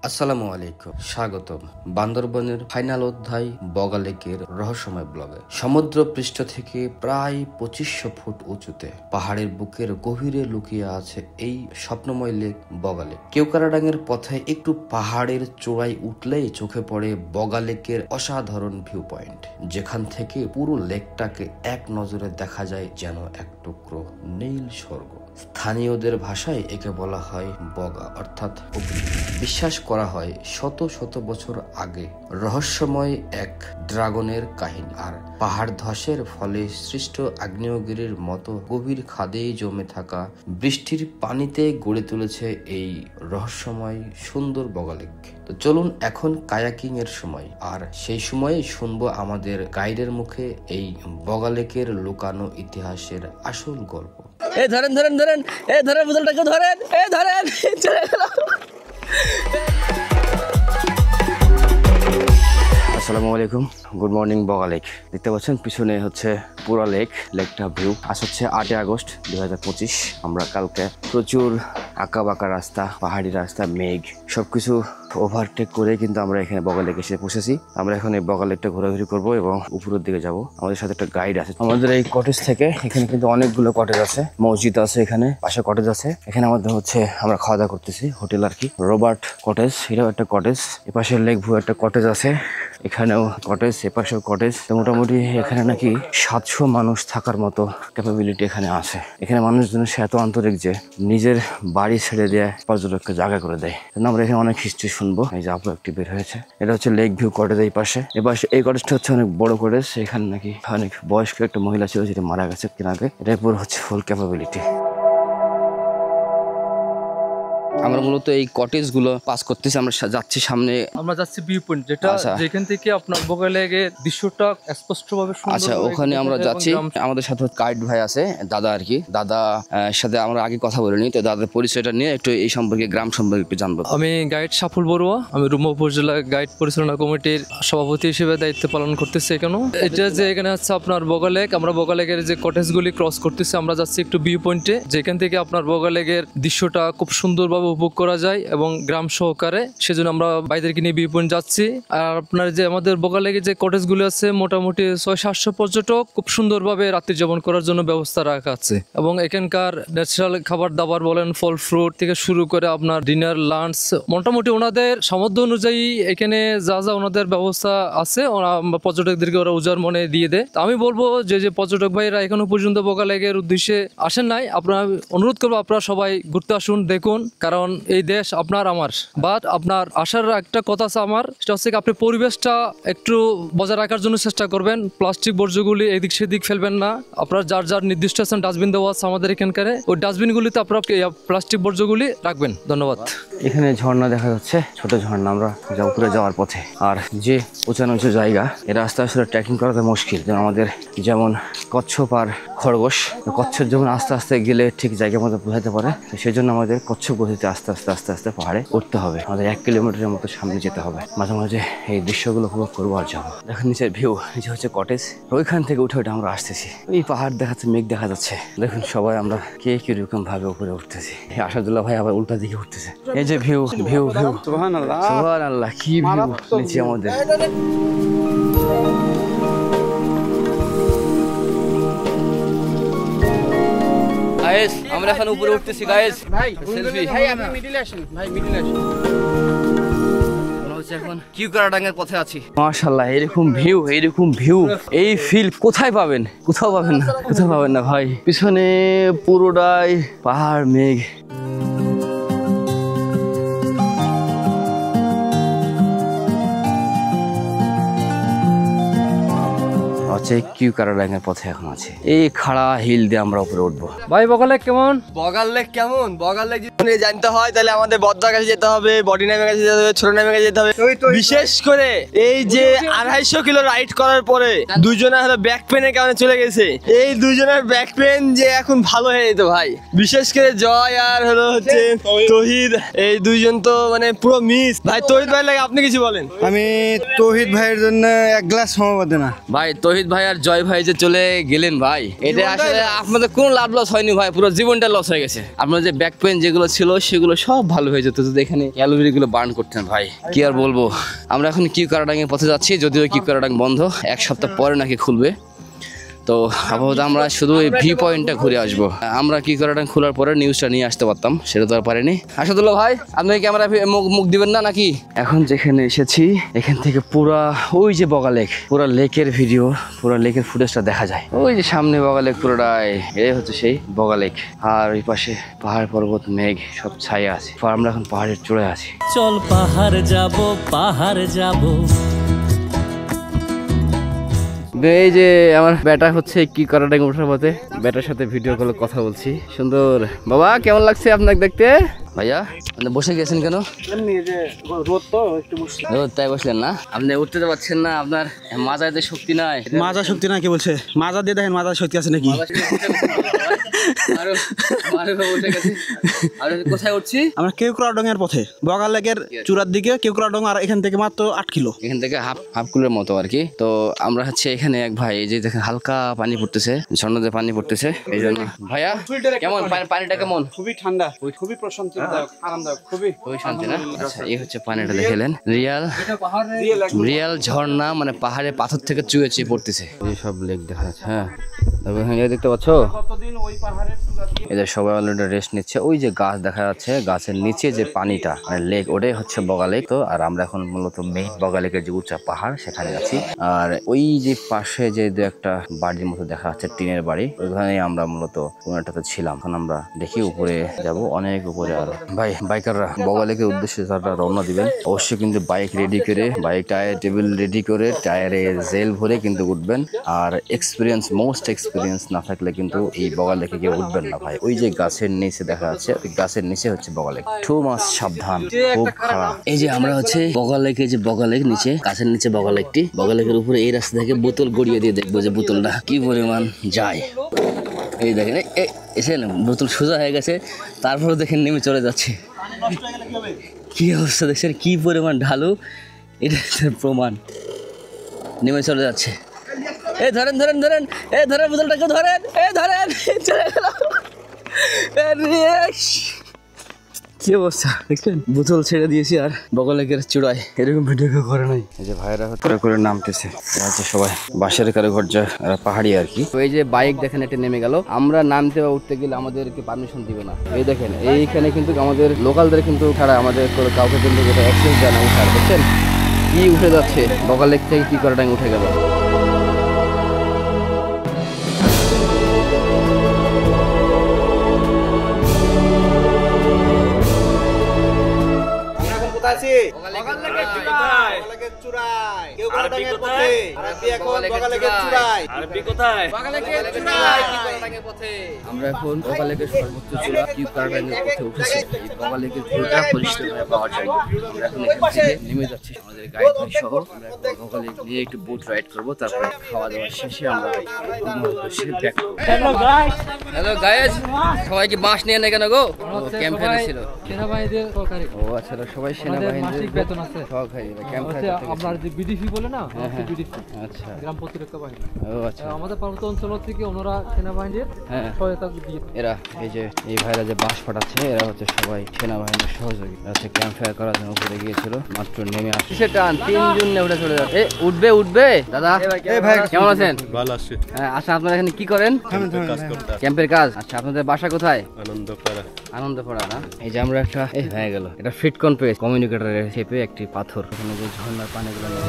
আসসালামু আলাইকুম, স্বাগতম বান্দরবনের ফাইনাল অধ্যায় বগা লেকের রহস্যময় ব্লগে। সমুদ্র পৃষ্ঠ থেকে প্রায় 2500 ফুট উঁচুতে পাহাড়ের বুকের গভীরে লুকিয়ে আছে এই স্বপ্নময় লেক বগা লেক। কেওক্রাডাঙ্গের পথে একটু পাহাড়ের চূড়ায় উঠলেই চোখে পড়ে বগা লেকের অসাধারণ ভিউ পয়েন্ট, যেখান থেকে পুরো লেকটাকে এক নজরে দেখা যায় যেন এক টুকরো নীল স্বর্গ। স্থানীয়দের ভাষায় একে বলা হয় বগা অর্থাৎ অগ্নি। বিশ্বাস করা হয় শত শত বছর আগে রহস্যময় এক ড্রাগনের কাহিনী আর পাহাড় ধসের ফলে সৃষ্ট আগ্নেয়গিরির মতো গভীর খাদেই জমে থাকা বৃষ্টির পানিতে গড়ে তুলেছে এই রহস্যময় সুন্দর বগা লেক। তো চলুন এখন কায়াকিং এর সময়, আর সেই সময়ে শুনবো আমাদের গাইডের মুখে এই বগা লেকের লুকানো ইতিহাসের আসল গল্প। এই ধরেন ধরেন ধরেন এই ধরেন বোতলটাকে ধরেন, এই ধরেন চলে গেল। আসসালামু আলাইকুম, গুড মর্নিং। বগা লেক দেখতে পাচ্ছেন, পিছনে হচ্ছে পুরা লেকটা ভিউ। আজ হচ্ছে 8 আগস্ট 2025। আমরা কালকে প্রচুর আঁকা বাঁকা রাস্তা, পাহাড়ি রাস্তা, মেঘ সবকিছু ওভারটেক করে কিন্তু আমরা এখানে বগা লেক এসে পৌঁছেছি। আমরা এখন এই বগা লেকটা ঘোরাঘুরি করবো এবং উপরের দিকে যাব। আমাদের সাথে একটা গাইড আছে। আমাদের এই কটেজ থেকে এখানে কিন্তু অনেকগুলো কটেজ আছে, মসজিদ আছে, এখানে পাশে কটেজ আছে। এখানে আমাদের হচ্ছে আমরা খাওয়া দাওয়া করতেছি, হোটেল আর কি, রবার্ট কটেজ, এটাও একটা কটেজ। এপাশে লেক ভিউ একটা কটেজ আছে, এখানেও কটেজ, এপাশেও কটেজ। তো মোটামুটি এখানে নাকি 700 মানুষ থাকার মতো ক্যাপাবিলিটি এখানে আছে। এখানে মানুষজন সে এত আন্তরিক যে নিজের বাড়ি ছেড়ে দিয়ে পর্যটককে জায়গা করে দেয়। আমরা এখানে অনেক হিস্ট্রি শুনবো। এই যে আপু একটি বের হয়েছে, এটা হচ্ছে লেক ভিউ কটেজ। এই পাশে এই কটেজটা হচ্ছে অনেক বড় কটেজ। এখানে নাকি অনেক বয়স্ক একটা মহিলা ছিল যেটা মারা গেছে কিনা আগে। এটাই পুরো হচ্ছে ফুল ক্যাপাবিলিটি। আমরা মূলত এই কটেজ গুলো পাস করতেছি, আমরা যাচ্ছি সামনে, আমরা যাচ্ছি ভিউ পয়েন্ট, যেটা যেখান থেকে আপনার বগা লেকের দৃশ্যটা স্পষ্টভাবে সুন্দর। আচ্ছা, ওখানে আমরা যাচ্ছি। আমাদের সাথে গাইড ভাই আছে, দাদা আর কি। দাদা সাথে আমরা আগে কথা বলিনি, তো দাদার পরিচয়টা নিয়ে একটু এই সম্পর্কে, গ্রাম সম্পর্কে একটু জানবো। আমি গাইড সাফুল বড়ুয়া, আমি রুমা উপজেলা গাইড পরিচালনা কমিটির সভাপতি হিসেবে দায়িত্ব পালন করতেছি। এখানেও এটা যে এখানে হচ্ছে আপনার বগা লেক, আমরা বগা লেকের যে কটেজ গুলি ক্রস করতেছি। আমরা যাচ্ছি একটু ভিউ পয়েন্টে, যেখান থেকে আপনার বগা লেকের দৃশ্যটা খুব সুন্দরভাবে উপভোগ করা যায় এবং গ্রাম সহকারে। সেজন্য আমরা বাইরেকে নিয়ে ভিউ পয়েন্ট যাচ্ছি। আর আপনার যে আমাদের বগা লেকে যে কটেজ গুলো আছে, মোটামুটি 600-700 পর্যটক খুব সুন্দরভাবে রাত্রি যাপন করার জন্য ব্যবস্থা রাখা আছে। এবং এখানকার ন্যাচারাল খাবার দাবার বলেন, ফল ফ্রুট থেকে শুরু করে আপনার ডিনার, লাঞ্চ, মোটামুটি ওনাদের সামর্থ্য অনুযায়ী এখানে যা যা ওনাদের ব্যবস্থা আছে পর্যটকদেরকে ওরা উজাড় মনে দিয়ে দেয়। আমি বলবো যে পর্যটক ভাইরা এখনো পর্যন্ত বগা লেকের উদ্দেশ্যে আসেন নাই, আপনারা অনুরোধ করবো আপনারা সবাই ঘুরতে আসুন, দেখুন। কারণ এই দেশ আপনার আমার, বাট আপনার আসার একটা কথা আছে আমার, সেটা হচ্ছে আপনি পরিবেশটা একটু বজায় রাখার জন্য চেষ্টা করবেন। প্লাস্টিক বর্জ্যগুলি এদিক সেদিক ফেলবেন না। আপনার যার যার নির্দিষ্ট ডাস্টবিন দেওয়া আছে আমাদের এখানকার, ওই ডাস্টবিনগুলিতে আপনার প্লাস্টিক বর্জ্যগুলি রাখবেন। ধন্যবাদ। এখানে ঝর্ণা দেখা যাচ্ছে, ছোট ঝর্ণা, আমরা উপরে যাওয়ার পথে। আর যে উঁচু জায়গা, এ রাস্তা আসলে ট্রেকিং করাতে মুশকিল। আমাদের যেমন কচ্ছপ আর খরগোশ, কচ্ছপ যেমন আস্তে আস্তে গেলে ঠিক জায়গার মতো বোঝাতে পারে, সেই জন্য আমাদের কচ্ছপ গতিতে আস্তে আস্তে আস্তে আস্তে পাহাড়ে উঠতে হবে। আমাদের 1 কিলোমিটারের মতো সামনে যেতে হবে। মাঝে মাঝে এই দৃশ্যগুলো উপভোগ করবো আর যাবো। দেখেন নিচের ভিউ, নিচে হচ্ছে কটেজ। ওইখান থেকে উঠে আমরা আসতেছি, এই পাহাড় দেখাচ্ছে, মেঘ দেখা যাচ্ছে। দেখুন সবাই আমরা কে কিরকম ভাবে উপরে উঠতেছি। আসাদুল্লাহ ভাই আবার উল্টা দিকে উঠতেছে। এই যে ভিউ ভিউ ভিউ, সুবহানাল্লাহ সুবহানাল্লাহ, কি ভিউ নিচে আমাদের। গাইস, আমরা এখন উপরে উঠতেছি গাইস। ভাই সেলফি, ভাই আপনি মিডলে আসেন, ভাই মিডলে আসেন। আমরা হচ্ছে এখন কেওক্রাডাঙ্গের পথে আছি। মাশাআল্লাহ, এরকম ভিউ, এই ফিল কোথায় পাবেন? কোথাও পাবেন না ভাই। পিছনে পুরোটাই পাহাড়, মেঘ। কেওক্রাডাঙ্গের পথে এখন আছে। এই খাড়া হিল দিয়ে আমরা উপরে উঠবো। ভাই বগা লেক কেমন? বগা লেক যদি জানতে হয় তাহলে আমাদের বদ্দার কাছে যেতে হবে, বডি নামের কাছে যেতে হবে, ছোট নামের কাছে যেতে হবে। বিশেষ করে এই যে 250 কিলো রাইড করার পরে দুজনের হলো ব্যাক পেনের কারণে চলে গেছে। এই দুজনের ব্যাক পেন যে এখন ভালো হয়ে যেত ভাই। বিশেষ করে জয় আর হচ্ছে তহিদ, এই দুইজন তো মানে পুরো মিস। ভাই তহিদ ভাই লাগে আপনি কিছু বলেন। আমি তহিদ ভাইয়ের জন্য এক গ্লাস সমবদে না ভাই। তহিদ ভাই আর জয় ভাই যে চলে গেলেন ভাই, এটা আসলে আপনাদের কোনো লাভ লস হয়নি ভাই, পুরো জীবনটা লস হয়ে গেছে। আপনার যে ব্যাক পেন যেগুলো ছিল সেগুলো সব ভালো হয়ে যেত যদি এখানে ক্যালোরি গুলো বার্ন করতেন ভাই। কি আর বলবো, আমরা এখন কিউকারাডাঙ্গের পথে যাচ্ছি, যদিও কিউকারাডাঙ্গ বন্ধ, 1 সপ্তাহ পরে নাকি খুলবে। তো আপাতত আমরা শুধু এই ভিউ পয়েন্টটা ঘুরে আসবো। আমরা কিউকারাডাঙ্গ খোলার পরে নিউজটা নিয়ে আসতে পারতাম, সেটা তো আর পারিনি। আসাদুল্লাহ ভাই, আপনি ক্যামেরা মুখ দিবেন না নাকি? এখন যেখানে এসেছি এখান থেকে পুরা ওই যে বগা লেক, পুরা লেকের ভিডিও, পুরা লেকের ফুটেজটা দেখা যায়। ওই যে সামনে বগা লেক পুরোটাই, এই হচ্ছে সেই বগা লেক। আর ওই পাশে পাহাড় পর্বত মেঘ সব ছায়া আছে। আমরা এখন পাহাড়ের চূড়ায় আছি। চল পাহাড় যাব, পাহাড় যাব। এই যে আমার বেটা হচ্ছে কি করাটাকে ওঠার পথে, বেটার সাথে ভিডিও কলে কথা বলছি। সুন্দর বাবা, কেমন লাগছে আপনাকে দেখতে? ভাইয়া আপনি বসে গেছেন কেন? রোদ তাই বসলেন না? আপনি উঠতে তো পারছেন না, আপনার মাজাতে শক্তি নাই। মাজা শক্তি না, কি বলছে? মাজা দিয়ে দেখেন মাজার শক্তি আছে নাকি? কোথায় উঠছি? আমরা কেওক্রাডাঙ্গের পথে, বগা লেকের চূড়ার দিকে কেওক্রাডাঙ্গ, আর এখান থেকে মাত্র 8 কিলো। এখান থেকে হাফ কিলোর মতো আর কি। তো আমরা হচ্ছে এখানে এক ভাই, এই যে দেখেন হালকা পানি পড়তেছে, ঝর্ণাতে পানি পড়তেছে, এই জন্য। ভাইয়া কেমন পানিটা কেমন? খুবই ঠান্ডা, খুবই প্রশান্তিদায়ক, আরামদায়ক, খুবই শান্তি না? আচ্ছা, এই হচ্ছে পানিটা দেখলেন, রিয়াল ঝর্ণা, মানে পাহাড়ে পাথর থেকে চুয়ে চুয়ে পড়তেছে। এই সব লেক দেখা যাচ্ছে। হ্যাঁ দেখতে পাচ্ছ, এই যে সবাই অলরেডি রেস্ট নিচ্ছে। ওই যে গাছ দেখা যাচ্ছে, গাছের নিচে যে পানিটা মানে লেক, ওটাই হচ্ছে বগা লেক। তো আর আমরা এখন মূলত মেইন বগা লেকের যে উঁচা পাহাড় সেখানে আছি। আর ওই যে পাশে যে দু একটা বাড়ির মতো দেখা যাচ্ছে, টিনের বাড়ি, ওইখানে আমরা মূলত কোনো একটাতে ছিলাম। এখন আমরা দেখি উপরে যাব, অনেক উপরে। আর ভাই বাইকাররা বগা লেকের উদ্দেশ্যে যারা রওনা দিবেন, অবশ্যই কিন্তু বাইক রেডি করে, বাইক টায়ার টেবিল রেডি করে, টায়ারে জেল ভরে কিন্তু উঠবেন। আর মোস্ট এক্সপিরিয়েন্স না থাকলে কিন্তু এই বগা লেকে কেউ উঠবেন না ভাই। ওই যে গাছের নিচে দেখা যাচ্ছে, ওই গাছের নিচে হচ্ছে বগা লেক। 2 মাস সাবধান, খুব খারাপ। এই যে আমরা হচ্ছে বগা লেকে, যে বগা লেক নিচে, গাছের নিচে বগা লেকটি। বগা লেকের উপরে এই রাস্তা থেকে বোতল গড়িয়ে দিয়ে দেখবো যে বোতলটা কি পরিমাণ যায়। এই দেখেন, এসে না বোতল সোজা হয়ে গেছে, তারপরে দেখেন নেমে চলে যাচ্ছে। কি অবস্থা দেখছেন, কি পরিমাণ ঢালু, এটা প্রমাণ। নেমে চলে যাচ্ছে। এই ধরেন বোতলটাকে ধরেন, চলে গেল। কি অবস্থা দেখছেন, বোতল ছেড়ে দিয়েছি আর বগা লেকের চূড়ায়। এরকম ভিডিও কেউ করে নাই। এই যে ভাইরা করে নামতেছে, সবাই বাঁশের কারিগর, এরা পাহাড়ি আর কি। তো এই যে বাইক দেখেন এটা নেমে গেল, আমরা নামতে বা উঠতে গেলে আমাদেরকে পারমিশন দিবে না। এই দেখেন এইখানে কিন্তু আমাদের লোকালদের কিন্তু ছাড়া আমাদের কাউকে কিন্তু অ্যাক্সেস দেয় না উঠার। বুঝছেন কি উঠে যাচ্ছে, বগা লেক থেকে কি করে টাইম উঠে গেল। আমরা এখন বগা লেকের সর্বোচ্চ চূড়া কিউকারাডাঙ্গের পথে উঠেছি। এই বগা লেকের ভিউটা পরিষ্কারভাবে পাওয়ার জন্য আমরা এখন এখান থেকে নেমে যাচ্ছি। আমাদের গাইড ভাই সহ আমরা বগা লেক নিয়ে একটু বোট রাইড করবো, তারপরে খাওয়া দাওয়া শেষে আমরা ব্যাক করবো। হ্যালো গাইজ, সবাই কি বাঁশ নিয়ে নেই কেন গো? ক্যাম্প ছিল সেনাবাহিনীদের সহকারী। ও আচ্ছা, সবাই সেনাবাহিনীর বেতন আছে সহকারী ক্যাম্প। আপনার যে বিডিপি বলে না, বিডিপি, আচ্ছা, গ্রাম প্রতিরক্ষা বাহিনী। ও আচ্ছা, আমাদের পার্বত্য অঞ্চল থেকে ওনারা সেনাবাহিনীর সহায়তা দিয়ে। এরা এই যে এই ভাইরা যে বাঁশ ফাটাচ্ছে, এরা হচ্ছে সবাই সেনাবাহিনীর সহযোগী। হচ্ছে ক্যাম্প ফায়ার করার জন্য উপরে গিয়েছিল, মাত্র নেমে আসছে। সেটা 3 জন উঠে চলে যাচ্ছে। উঠবে দাদা। কেমন আছেন? ভালো আছি। হ্যাঁ আচ্ছা, আপনারা এখানে কি করেন? ক্যাম্পের কাজ। আচ্ছা, আপনাদের বাসা কোথায়? আনন্দপাড়া না? এই যে আমরা একটা হয়ে গেল, এটা ফিটকন পেজ কমিউনিকেটরের শেপে একটি পাথর, ওখানে যে ঝর্ণার পানিগুলো নেমে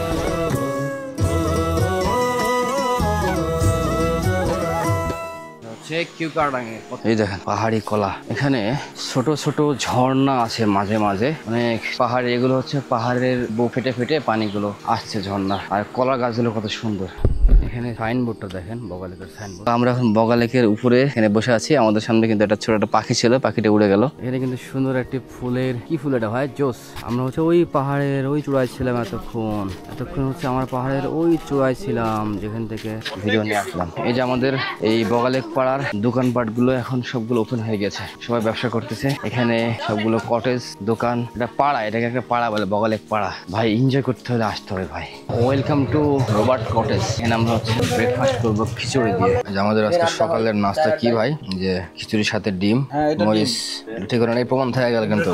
এই দেখেন পাহাড়ি কলা। এখানে ছোট ছোট ঝর্ণা আছে মাঝে মাঝে, অনেক পাহাড়ি। এগুলো হচ্ছে পাহাড়ের বুক ফেটে ফেটে পানিগুলো আসছে ঝর্ণা। আর কলা গাছগুলো কত সুন্দর। এখানে সাইনবোর্ডটা দেখেন, বগা লেকের সাইনবোর্ড। আমরা এখন বগা লেকের উপরে এখানে বসে আছি। আমাদের সামনে কিন্তু একটা ছোট একটা পাখি ছিল, পাখিটা উড়ে গেল। এখানে কিন্তু সুন্দর একটি ফুলের, কি ফুল এটা হয়, জোস। আমরা হচ্ছে ওই পাহাড়ের ওই চূড়ায় ছিলাম এতক্ষণ হচ্ছে আমার পাহাড়ের ওই চূড়ায় ছিলাম, যেখান থেকে ভিডিও নিয়ে আসলাম। এই যে আমাদের এই বগা লেক পাড়ার দোকানপাট গুলো এখন সবগুলো ওপেন হয়ে গেছে, সবাই ব্যবসা করতেছে। এখানে সবগুলো কটেজ দোকান। এটা পাড়া, এটাকে একটা পাড়া বলে, বগা লেক পাড়া। ভাই এনজয় করতে হলে আসতে হবে ভাই। Welcome to Robert cottage. এখানে আমরা ব্রেকফাস্ট করবো খিচুড়ি দিয়ে। আমাদের আজকে সকালের নাস্তা কি ভাই? যে খিচুড়ির সাথে ডিম, মরিচ, ঠিক করে প্রমাণ থেকে গেল কিন্তু।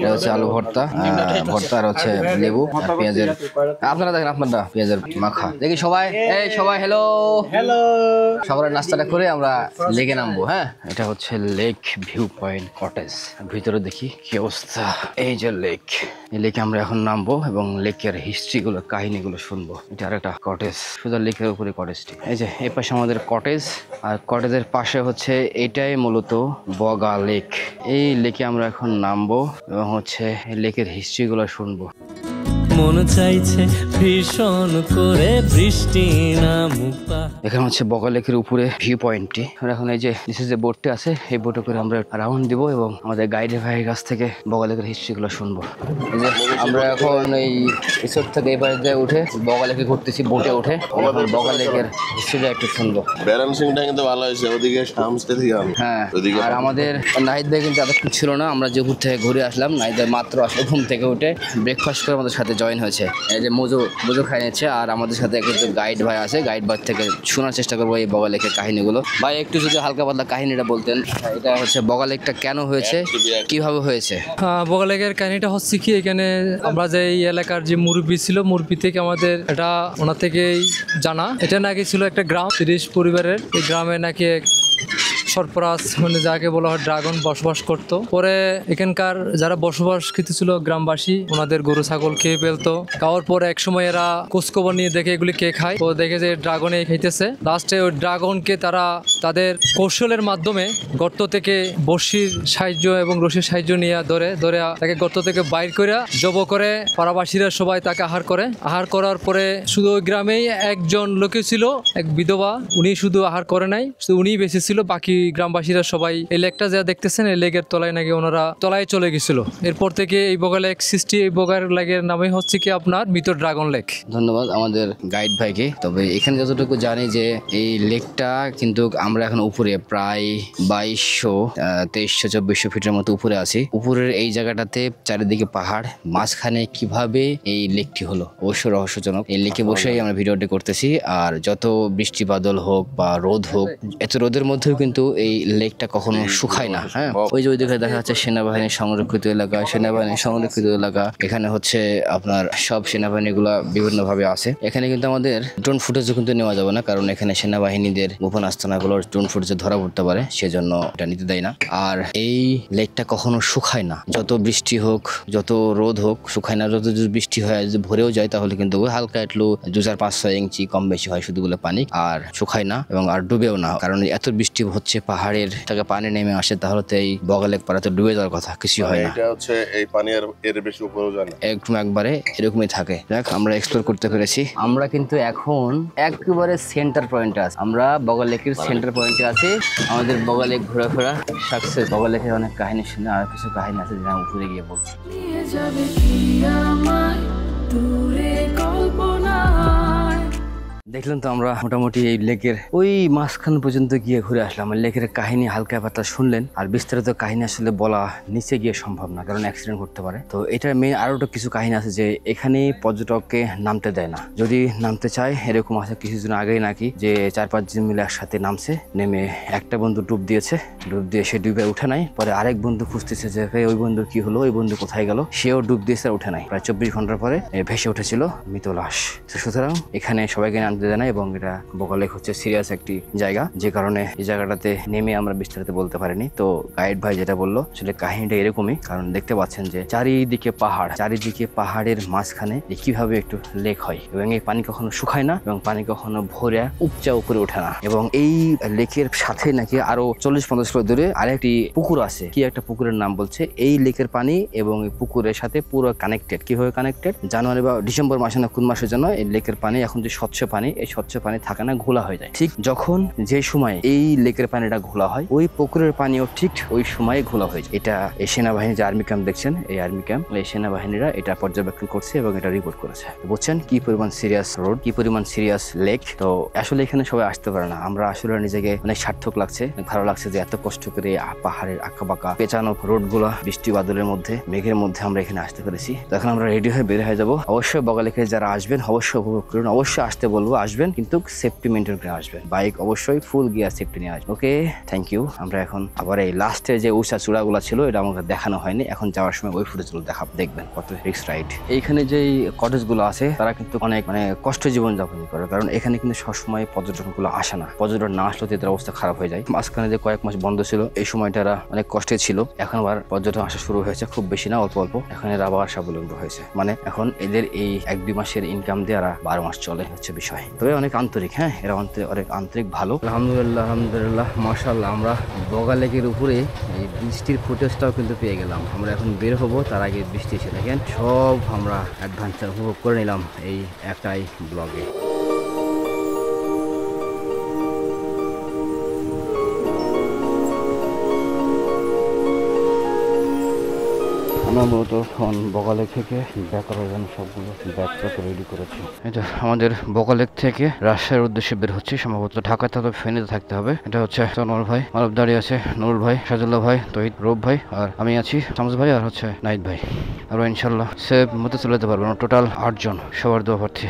এটা হচ্ছে আলু ভর্তা, ভর্তা আর হচ্ছে লেবু আর পেঁয়াজের, আপনারা দেখেন আপনারা পেঁয়াজের মাখা। দেখি সবাই, এই সবাই হ্যালো হ্যালো, সবার নাস্তাটা করে আমরা লেকে নামবো। হ্যাঁ, এটা হচ্ছে লেক ভিউ পয়েন্ট কটেজ। ভিতরে দেখি কি অবস্থা। এই যে লেক, এই লেকে আমরা এখন নামবো এবং লেকের হিস্ট্রি গুলো, কাহিনীগুলো শুনবো। এটা আর একটা কটেজ, শুধু লেকের উপরে কটেজটি। এই যে এই পাশে আমাদের কটেজ, আর কটেজের পাশে হচ্ছে এটাই মূলত বগা লেক। এই লেকে আমরা এখন নামবো এবং হচ্ছে লেকের হিস্ট্রি গুলো শুনবো। মন চাইছে ভীষণ করে বৃষ্টি নামুক। এখানে হচ্ছে বগা লেকের উপরে ভিউ পয়েন্টটি। আমরা এখন এই যে নিচে যে বোটটি আছে, এই বোটে করে আমরা রাউন্ড দিব এবং আমাদের গাইডের ভাইয়ের কাছ থেকে বগা লেকের হিস্ট্রিগুলো শুনবো। আমরা এখন এই রিসোর্ট থেকে এই বাড়িতে উঠে বগা লেকে ঘুরতেছি, বোটে উঠে বগা লেকের হিস্ট্রিটা একটু শুনবো। ব্যালেন্সিংটা কিন্তু ভালো হয়েছে, ওদিকে শামসতে থেকে হ্যাঁ, আর আমাদের নাহিদ ভাই কিন্তু এতক্ষণ ছিল না। আমরা যে ঘুর থেকে ঘুরে আসলাম, নাহিদ ভাই মাত্র আসলে ঘুম থেকে উঠে ব্রেকফাস্ট করে আমাদের সাথে জয়েন হয়েছে। এই যে মজু খাই নিচ্ছে, আর আমাদের সাথে কিন্তু গাইড ভাই আছে। গাইড ভাই থেকে শোনার চেষ্টা করবো এই বগা লেকের কাহিনীগুলো। ভাই একটু যদি হালকা পাতলা কাহিনীটা বলতেন, এটা হচ্ছে বগা লেকটা কেন হয়েছে, কিভাবে হয়েছে? বগা লেকের কাহিনীটা হচ্ছে কি, এখানে আমরা যে এই এলাকার যে মুরব্বী ছিল, মুরব্বী থেকে আমাদের এটা ওনার থেকেই জানা। এটা নাকি ছিল একটা গ্রাম, 30 পরিবারের। এই গ্রামে নাকি সরফরাজ, মানে যাকে বলা হয় ড্রাগন, বসবাস করত। পরে এখানকার যারা বসবাসকৃত ছিল গ্রামবাসী, ওনাদের গরু ছাগল খেয়ে ফেলতো। খাওয়ার পরে একসময় এরা খোঁজখবর নিয়ে দেখে এগুলি কে খায়, তো দেখে যে ড্রাগনে খাইতেছে। লাস্টে ওই ড্রাগনকে তারা তাদের কৌশলের মাধ্যমে গর্ত থেকে বড়শির সাহায্য এবং রশির সাহায্য নিয়ে ধরে তাকে গর্ত থেকে বাইর করে জব করে পাড়াবাসীরা সবাই তাকে আহার করে। আহার করার পরে শুধু ওই গ্রামেই একজন লোকে ছিল, এক বিধবা, উনি শুধু আহার করে নাই, শুধু উনিই বেঁচে ছিল। বাকি গ্রামবাসীরা সবাই এই লেকটা যা দেখতেছেন, এই লেকের তলায় নাকি ওনারা তলায় চলে গেছিল। এরপর থেকে এই বগা লেক সৃষ্টি। এই বগা লেকের নামে হচ্ছে কি আপনার মৃত ড্রাগন লেক। ধন্যবাদ আমাদের গাইড ভাইকে। তবে এখানে যতটুকু জানি যে এই লেকটা কিন্তু আমরা এখন উপরে প্রায় 2200, 2300, 2400 ফিটের মতো উপরে আছি। উপরের এই জায়গাটাতে চারিদিকে পাহাড়, মাঝখানে কিভাবে এই লেকটি হলো অবশ্য রহস্যজনক। এই লেকে বসেই আমরা ভিডিওটি করতেছি। আর যত বৃষ্টি বাদল হোক বা রোদ হোক, এত রোদের মধ্যেও কিন্তু এই লেকটা কখনো শুকায় না। হ্যাঁ, ওই যে ওইদিকে দেখা যাচ্ছে সেনাবাহিনীর সংরক্ষিত এলাকা, সেনাবাহিনীর সংরক্ষিত এলাকা। এখানে হচ্ছে আপনার সব সেনাবাহিনী গুলা বিভিন্ন ভাবে আছে। এখানে কিন্তু আমাদের ড্রোন ফুটেজও কিন্তু নেওয়া যাবে না, কারণ এখানে সেনাবাহিনীদের গোপন আস্তানাগুলোর ড্রোন ফুটেজে ধরা পড়তে পারে, সেজন্য এটা নিতে দেয় না। আর এই লেকটা কখনো শুকায় না, যত বৃষ্টি হোক, যত রোদ হোক, শুকায় না। যত বৃষ্টি হয়, যদি ভরেও যায়, তাহলে কিন্তু হালকা একটু 2-4-5-6 ইঞ্চি কম বেশি হয় শুধুগুলো পানি, আর শুকায় না এবং আর ডুবেও না। কারণ এত বৃষ্টি হচ্ছে, পাহাড়ের থেকে পানি নেমে আসে, তাহলে তো এই বগা লেক পাড়াতে ডুবে যাওয়ার কথা, কিছু হয় না। এটা হচ্ছে এই পানি আর এর বেশি উপরেও যায় না, একবারে এরকমই থাকে। দেখ, আমরা এক্সপ্লোর করতে পেরেছি। আমরা কিন্তু এখন একেবারে সেন্টার পয়েন্টে আছি। আমরা বগা লেকের সেন্টার পয়েন্টে আছি। আমাদের বগা লেক ঘোরাফেরা সাকসেস। বগা লেকের অনেক কাহিনী শুনে, আর কিছু কাহিনী আছে যেটা উপরে গিয়ে বলছি। দেখলেন তো আমরা মোটামুটি এই লেকের ওই মাঝখান পর্যন্ত গিয়ে ঘুরে আসলাম। লেকের কাহিনী হালকা পাতলা শুনলেন, আর বিস্তারিত কাহিনী আসলে বলা নিচে গিয়ে সম্ভব না, কারণ অ্যাক্সিডেন্ট করতে পারে। তো এটার মেইন আরো কিছু কাহিনী আছে যে এখানে পর্যটককে নামতে দেয় না। যদি নামতে চায়, এরকম আছে কিছুদিন আগেই নাকি যে 4-5 জন মিলে একসাথে নামছে, নেমে একটা বন্ধু ডুব দিয়েছে, ডুব দিয়ে সে ডুবে উঠে নাই। পরে আরেক বন্ধু খুঁজতেছে যে ওই বন্ধুর কি হলো, ওই বন্ধু কোথায় গেল, সেও ডুব দিয়েছে আর উঠে নাই। প্রায় 24 ঘন্টার পরে ভেসে উঠেছিল মৃত লাশ। সুতরাং এখানে সবাইকে নামতে দেয় না, এবং এটা বগা লেক হচ্ছে সিরিয়াস একটি জায়গা, যে কারণে এই জায়গাটাতে নেমে আমরা বিস্তারিত বলতে পারিনি। তো গাইড ভাই যেটা বললো, আসলে কাহিনীটা এরকমই। কারণ দেখতে পাচ্ছেন যে চারিদিকে পাহাড়, চারিদিকে পাহাড়ের মাঝখানে কিভাবে একটু লেক হয়, এবং এই পানি কখনো শুকায় না, এবং পানি কখনো ভরে উপচা উপরে ওঠে না। এবং এই লেকের সাথে নাকি আরো 40-50 কিলো দূরে আরেকটি পুকুর আছে। কি একটা পুকুরের নাম বলছে। এই লেকের পানি এবং এই পুকুরের সাথে পুরো কানেক্টেড। কিভাবে কানেক্টেড? জানুয়ারি বা ডিসেম্বর মাসে না কোন মাসের জন্য এই লেকের পানি এখন যে স্বচ্ছ পানি, এই স্বচ্ছ পানি থাকে না, ঘোলা হয়ে যায়। ঠিক যখন যে সময় এই লেকের পানিটা ঘোলা হয়, ওই পুকুরের পানিও ঠিক ওই সময় ঘোলা হয়ে যায়। এটা এই সেনাবাহিনী যে আর্মি ক্যাম্প দেখছেন, এই আর্মি ক্যাম্প, এই সেনাবাহিনীরা এটা পর্যবেক্ষণ করছে এবং এটা রিপোর্ট করেছে। বুঝছেন কি পরিমাণ সিরিয়াস রোড, কি পরিমাণ সিরিয়াস লেক। তো আসলে এখানে সবাই আসতে পারে না। আমরা আসলে নিজেকে অনেক সার্থক লাগছে, ভালো লাগছে যে এত কষ্ট করে পাহাড়ের আঁকা বাঁকা পেঁচানো রোড গুলা বৃষ্টি বাদলের মধ্যে, মেঘের মধ্যে আমরা এখানে আসতে পেরেছি। তখন আমরা রেডি হয়ে বের হয়ে যাবো। অবশ্যই বগা লেকে যারা আসবেন অবশ্যই উপভোগ করুন, অবশ্যই আসতে বলবো। আসবেন, কিন্তু সেফটি মেনটেন করে আসবেন। বাইক অবশ্যই ফুল গিয়ার সেফটি নিয়ে আসবেন। ওকে, থ্যাংক ইউ। আমরা এখন আবার এই লাস্টের যে উঁচা চূড়াগুলো ছিল এটা আমাকে দেখানো হয়নি, এখন যাওয়ার সময় ওই ফুটেজগুলো দেখবেন কত রিক্স রাইড। এইখানে যে কটেজগুলো আছে তারা কিন্তু অনেক কষ্ট জীবন যাপন করে, কারণ এখানে কিন্তু সবসময় পর্যটকগুলো আসে না। পর্যটন না আসলে তাদের অবস্থা খারাপ হয়ে যায়। মাঝখানে যে কয়েক মাস বন্ধ ছিল এই সময়টা অনেক কষ্টে ছিল, এখন আবার পর্যটন আসা শুরু হয়েছে, খুব বেশি না, অল্প অল্প। এখন এরা আবার স্বাবলম্বী হয়েছে, এখন এদের এই 1-2 মাসের ইনকাম দিয়ে এরা 12 মাস চলে, হচ্ছে বিষয়। তবে অনেক আন্তরিক, হ্যাঁ, এরা অনেক আন্তরিক, ভালো। আলহামদুলিল্লাহ মাশাআল্লাহ, আমরা বগা লেকের উপরে এই বৃষ্টির ফুটেজটাও কিন্তু পেয়ে গেলাম। আমরা এখন বের হবো, তার আগে বৃষ্টি এসে দেখেন সব আমরা অ্যাডভেঞ্চার উপভোগ করে নিলাম এই একটাই ব্লগে। আমরা মূলত বগালেক থেকে ব্যাক করার জন্য সবগুলো ব্যাগপত্র রেডি করেছি। এটা আমাদের বগালেক থেকে রাজশাহীর উদ্দেশ্যে বের হচ্ছে, সম্ভবত ঢাকায় তো ফেনীতে থাকতে হবে। এটা হচ্ছে নুরুল ভাই, মানব দাঁড়িয়ে আছে, নুরুল ভাই, সাজুল্লাহ ভাই, তহিদ, রূপ ভাই, আর আমি আছি, শামস ভাই, আর হচ্ছে নাইদ ভাই। আমরা ইনশাল্লাহ সেফ মতো চলে যেতে পারবো। টোটাল 8 জন, সবার দোয়া প্রার্থী।